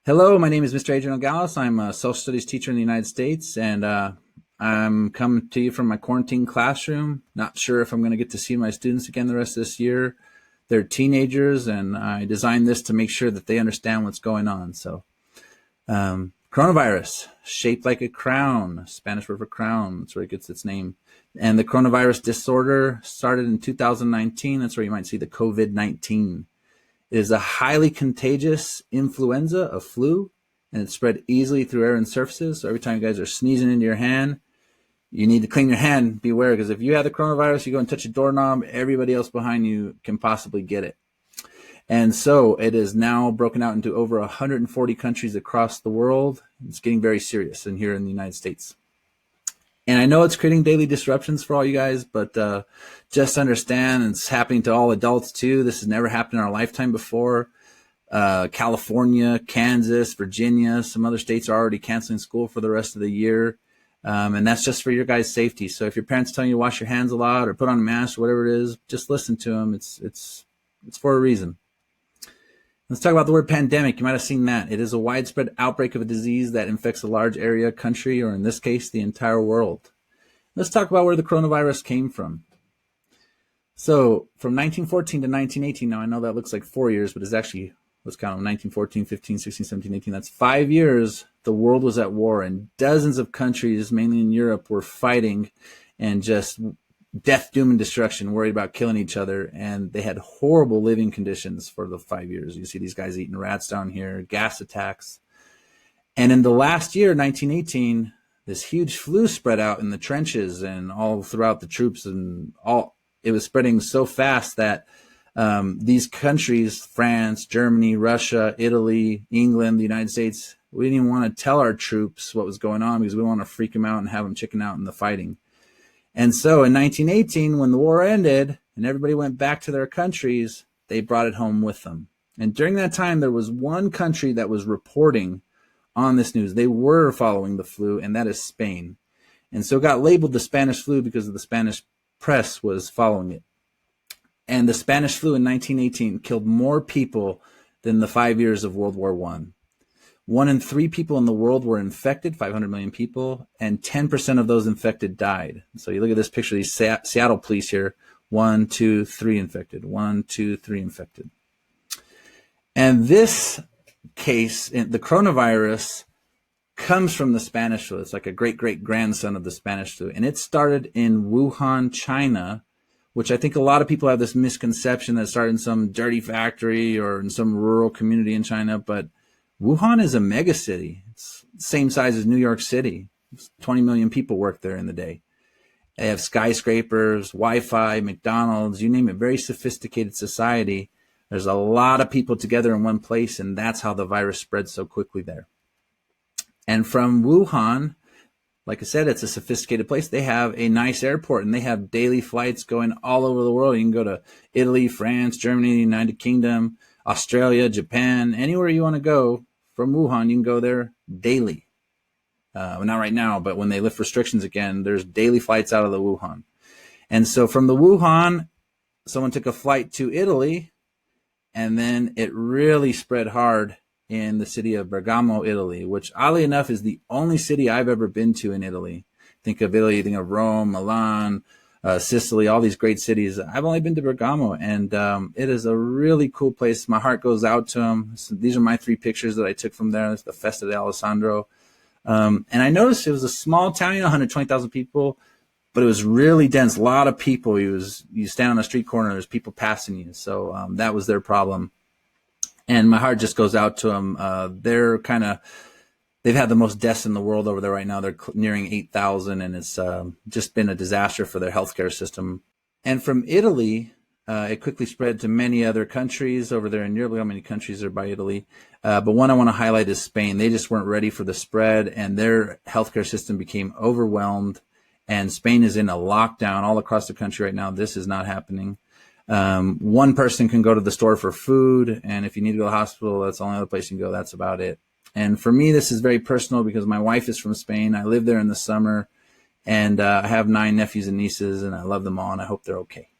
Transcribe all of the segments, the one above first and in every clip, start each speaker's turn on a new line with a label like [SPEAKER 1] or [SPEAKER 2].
[SPEAKER 1] Hello, my name is Mr.Adrian.Nogales. I'm a social studies teacher in the United States, and I'm coming to you from my quarantine classroom. Not sure if I'm going to get to see my students again the rest of this year. They're teenagers, and I designed this to make sure that they understand what's going on. Coronavirus, shaped like a crown, Spanish word for crown. That's where it gets its name. And the coronavirus disorder started in 2019. That's where you might see the COVID-19. It is a highly contagious influenza, a flu, and it's spread easily through air and surfaces. So every time you guys are sneezing into your hand, you need to clean your hand. Beware, because if you have the coronavirus, you go and touch a doorknob, everybody else behind you can possibly get it. And so it is now broken out into over 140 countries across the world. It's getting very serious and here in the United States. And I know it's creating daily disruptions for all you guys, but just understand it's happening to all adults too. This has never happened in our lifetime before. California, Kansas, Virginia, some other states are already canceling school for the rest of the year. And that's just for your guys' safety. So if your parents tell you to wash your hands a lot or put on a mask or whatever it is, just listen to them. It's for a reason. Let's talk about the word pandemic. You might have seen that. It is a widespread outbreak of a disease that infects a large area, country, or in this case, the entire world. Let's talk about where the coronavirus came from. So from 1914 to 1918, now I know that looks like 4 years, but it's actually, let's count them, 1914, 15, 16, 17, 18. That's 5 years. The world was at war, and dozens of countries, mainly in Europe, were fighting and just death, doom, and destruction, worried about killing each other. And they had horrible living conditions for the 5 years. You see these guys eating rats down here, gas attacks. And in the last year, 1918, this huge flu spread out in the trenches and all throughout the troops, and it was spreading so fast that these countries, France, Germany, Russia, Italy, England, the United States, we didn't even want to tell our troops what was going on because we didn't want to freak them out and have them chicken out in the fighting. And so in 1918, when the war ended and everybody went back to their countries, they brought it home with them. And during that time, there was one country that was reporting on this news. They were following the flu, and that is Spain. And so it got labeled the Spanish flu because the Spanish press was following it. And the Spanish flu in 1918 killed more people than the 5 years of World War I. 1 in 3 people in the world were infected, 500 million people, and 10% of those infected died. So you look at this picture of these Seattle police here, 1, 2, 3 infected, 1, 2, 3 infected. And this case, the coronavirus, comes from the Spanish flu. It's like a great-great-grandson of the Spanish flu. And it started in Wuhan, China, which I think a lot of people have this misconception that it started in some dirty factory or in some rural community in China, but Wuhan is a mega city. It's the same size as New York City. 20 million people work there in the day. They have skyscrapers, Wi-Fi, McDonald's, you name it, very sophisticated society. There's a lot of people together in one place, and that's how the virus spreads so quickly there. And from Wuhan, like I said, it's a sophisticated place. They have a nice airport, and they have daily flights going all over the world. You can go to Italy, France, Germany, United Kingdom, Australia, Japan, anywhere you want to go from Wuhan, you can go there daily. Well, not right now, but when they lift restrictions again, there's daily flights out of the Wuhan. And so from the Wuhan, someone took a flight to Italy, and then it really spread hard in the city of Bergamo, Italy, which oddly enough is the only city I've ever been to in Italy. Think of Italy, think of Rome, Milan, Sicily, all these great cities. I've only been to Bergamo, and it is a really cool place. My heart goes out to them. So these are my 3 pictures that I took from there. It's the Festa de Alessandro. And I noticed it was a small town, 120,000 people, but it was really dense. A lot of people. You stand on a street corner, there's people passing you. So that was their problem. And my heart just goes out to them. They've had the most deaths in the world over there right now. They're nearing 8,000, and it's just been a disaster for their healthcare system. And from Italy, it quickly spread to many other countries over there in Europe. How many countries are by Italy? But one I want to highlight is Spain. They just weren't ready for the spread, and their healthcare system became overwhelmed. And Spain is in a lockdown all across the country right now. This is not happening. One person can go to the store for food, and if you need to go to the hospital, that's the only other place you can go. That's about it. And for me, this is very personal because my wife is from Spain. I live there in the summer, and I have 9 nephews and nieces, and I love them all, and I hope they're okay.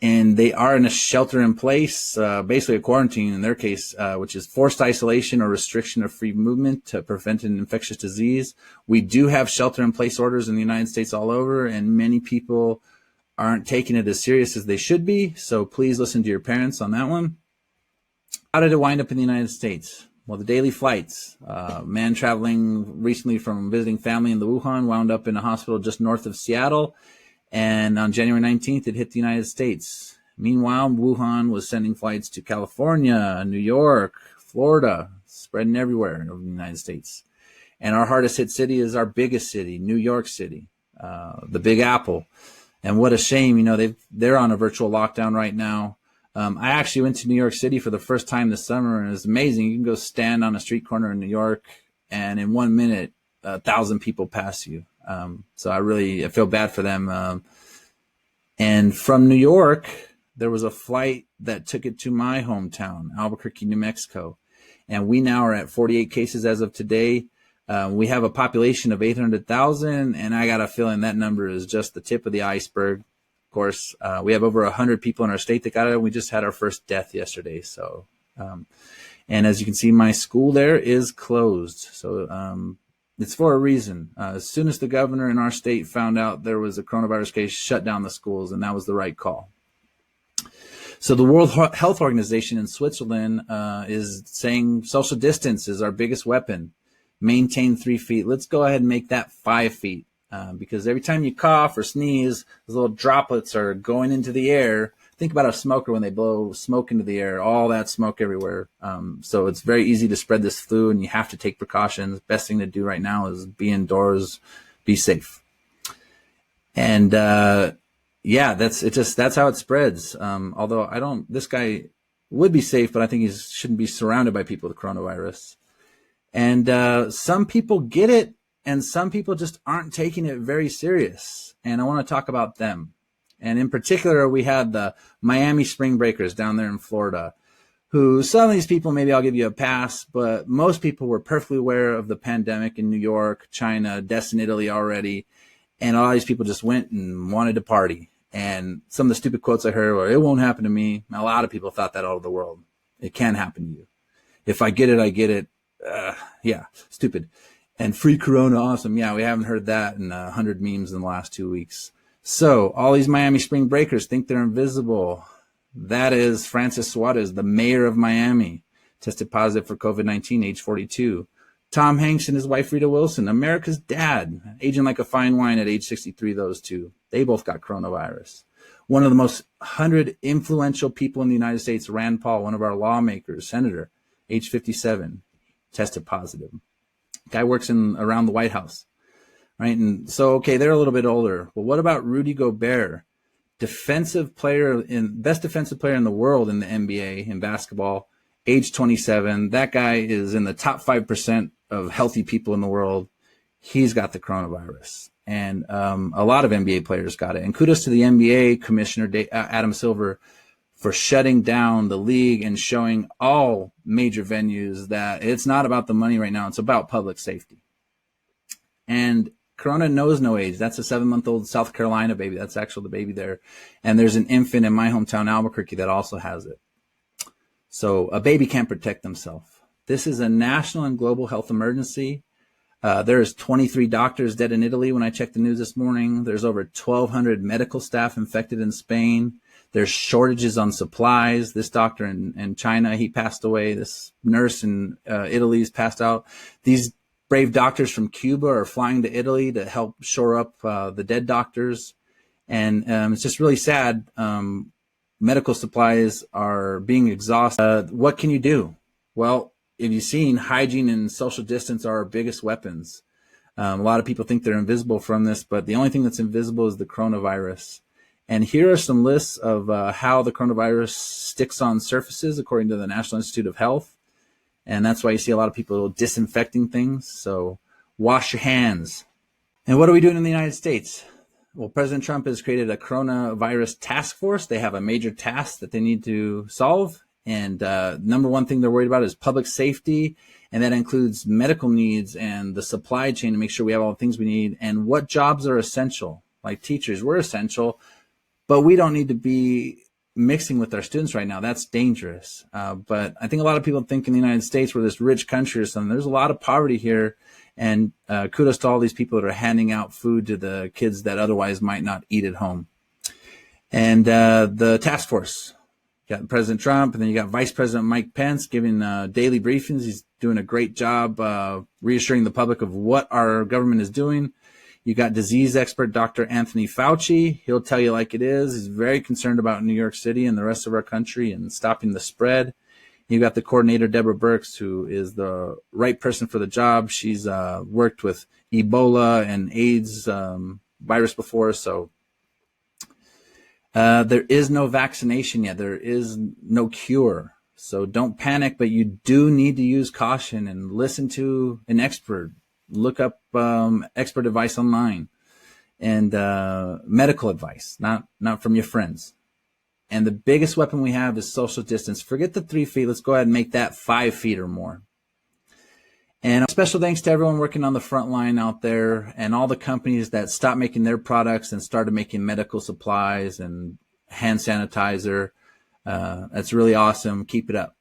[SPEAKER 1] and they are in a shelter in place, basically a quarantine in their case, which is forced isolation or restriction of free movement to prevent an infectious disease. We do have shelter in place orders in the United States all over, and many people aren't taking it as serious as they should be. So please listen to your parents on that one. How did it wind up in the United States? Well, the daily flights. Man traveling recently from visiting family in the Wuhan wound up in a hospital just north of Seattle. And on January 19th, it hit the United States. Meanwhile, Wuhan was sending flights to California, New York, Florida, spreading everywhere over the United States. And our hardest hit city is our biggest city, New York City, the Big Apple. And what a shame, you know, they're on a virtual lockdown right now. I actually went to New York City for the first time this summer, and it's amazing. You can go stand on a street corner in New York, and in 1 minute, 1,000 people pass you. So I feel bad for them. And from New York, there was a flight that took it to my hometown, Albuquerque, New Mexico. And we now are at 48 cases as of today. We have a population of 800,000, and I got a feeling that number is just the tip of the iceberg. Of course, we have over 100 people in our state that got it. We just had our first death yesterday. So, and as you can see, my school there is closed. So, it's for a reason. As soon as the governor in our state found out there was a coronavirus case, shut down the schools, and that was the right call. So the World Health Organization in Switzerland is saying social distance is our biggest weapon. Maintain 3 feet. Let's go ahead and make that 5 feet, because every time you cough or sneeze, those little droplets are going into the air. Think about a smoker when they blow smoke into the air, all that smoke everywhere. So it's very easy to spread this flu, and you have to take precautions. Best thing to do right now is be indoors, be safe. And yeah, that's how it spreads. Although this guy would be safe, but I think he shouldn't be surrounded by people with coronavirus. And some people get it, and some people just aren't taking it very serious. And I want to talk about them. And in particular, we had the Miami Spring Breakers down there in Florida, who some of these people, maybe I'll give you a pass, but most people were perfectly aware of the pandemic in New York, China, deaths in Italy already. And a lot of these people just went and wanted to party. And some of the stupid quotes I heard were, "It won't happen to me." A lot of people thought that all over the world. It can happen to you. If I get it, I get it. Yeah, stupid. And free Corona, awesome. Yeah, we haven't heard that in 100 memes in the last 2 weeks. So all these Miami Spring Breakers think they're invisible. That is Francis Suarez, the mayor of Miami, tested positive for COVID-19, age 42. Tom Hanks and his wife, Rita Wilson, America's dad, aging like a fine wine at age 63, those two. They both got coronavirus. One of the most 100 influential people in the United States, Rand Paul, one of our lawmakers, senator, age 57, tested positive. Guy works around the White House. Right. And so, okay, they're a little bit older. Well, what about Rudy Gobert, best defensive player in the world in the NBA in basketball, age 27. That guy is in the top 5% of healthy people in the world. He's got the coronavirus. And a lot of NBA players got it. And kudos to the NBA commissioner, Adam Silver, for shutting down the league and showing all major venues that it's not about the money right now. It's about public safety. And Corona knows no age. That's a 7-month-old South Carolina baby. That's actually the baby there. And there's an infant in my hometown, Albuquerque, that also has it. So a baby can't protect themselves. This is a national and global health emergency. There's 23 doctors dead in Italy when I checked the news this morning. There's over 1,200 medical staff infected in Spain. There's shortages on supplies. This doctor in China, he passed away. This nurse in Italy's passed out. These brave doctors from Cuba are flying to Italy to help shore up the dead doctors. And it's just really sad. Medical supplies are being exhausted. What can you do? Well, if you've seen, hygiene and social distance are our biggest weapons. A lot of people think they're invisible from this, but the only thing that's invisible is the coronavirus. And here are some lists of how the coronavirus sticks on surfaces according to the National Institute of Health. And that's why you see a lot of people disinfecting things. So wash your hands. And what are we doing in the United States? Well, President Trump has created a coronavirus task force. They have a major task that they need to solve. And number one thing they're worried about is public safety. And that includes medical needs and the supply chain to make sure we have all the things we need. And what jobs are essential? Like teachers, we're essential, but we don't need to be mixing with our students right now. That's dangerous. But I think a lot of people think in the United States, we're this rich country or something. There's a lot of poverty here. And kudos to all these people that are handing out food to the kids that otherwise might not eat at home. And the task force. You got President Trump, and then you got Vice President Mike Pence giving daily briefings. He's doing a great job reassuring the public of what our government is doing. You got disease expert Dr. Anthony Fauci. He'll tell you like it is. He's very concerned about New York City and the rest of our country and stopping the spread. You got the coordinator, Deborah Birx, who is the right person for the job. She's worked with Ebola and AIDS virus before, so there is no vaccination yet. There is no cure. So don't panic, but you do need to use caution and listen to an expert. Look up expert advice online and medical advice, not from your friends. And the biggest weapon we have is social distance. Forget the 3 feet. Let's go ahead and make that 5 feet or more. And a special thanks to everyone working on the front line out there and all the companies that stopped making their products and started making medical supplies and hand sanitizer. That's really awesome. Keep it up.